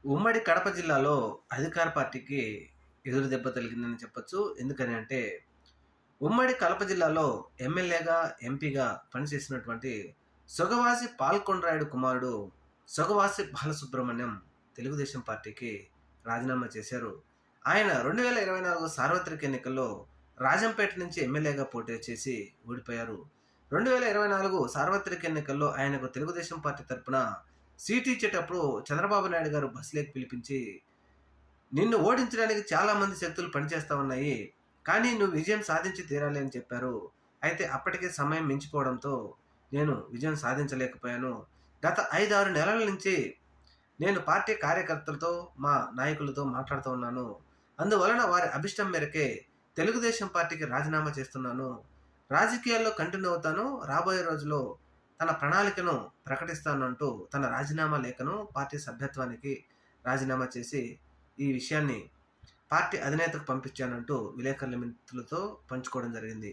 ఉమ్మడి కడప జిల్లాలో అధికార పార్టీకి ఎదురు దెబ్బ తగిలిందని చెప్పొచ్చు. ఎందుకని అంటే, ఉమ్మడి కడప జిల్లాలో ఎమ్మెల్యేగా, ఎంపీగా పనిచేసినటువంటి సొగవాసి పాల్కొండరాయుడు కుమారుడు సొగవాసి బాలసుబ్రహ్మణ్యం తెలుగుదేశం పార్టీకి రాజీనామా చేశారు. ఆయన 2024 సార్వత్రిక ఎన్నికల్లో రాజంపేట నుంచి ఎమ్మెల్యేగా పోటీ చేసి ఓడిపోయారు. 2024 సార్వత్రిక ఎన్నికల్లో ఆయనకు తెలుగుదేశం పార్టీ తరపున సీటు ఇచ్చేటప్పుడు చంద్రబాబు నాయుడు గారు బస్సులోకి పిలిపించి, నిన్ను ఓడించడానికి చాలామంది శక్తులు పనిచేస్తా ఉన్నాయి. కానీ నువ్వు విజయం సాధించి తీరాలి అని చెప్పారు. అయితే అప్పటికే సమయం మించిపోవడంతో నేను విజయం సాధించలేకపోయాను. గత 5, 6 నెలల నుంచి నేను పార్టీ కార్యకర్తలతో, మా నాయకులతో మాట్లాడుతూ ఉన్నాను. అందువలన వారి అభిష్టం మేరకే తెలుగుదేశం పార్టీకి రాజీనామా చేస్తున్నాను. రాజకీయాల్లో కంటిన్యూ అవుతాను. రాబోయే రోజుల్లో తన ప్రణాళికను ప్రకటిస్తానంటూ తన రాజీనామా లేఖను పార్టీ సభ్యత్వానికి రాజీనామా చేసి ఈ విషయాన్ని పార్టీ అధినేతకు పంపించానంటూ విలేకరుల మిత్రులతో పంచుకోవడం జరిగింది.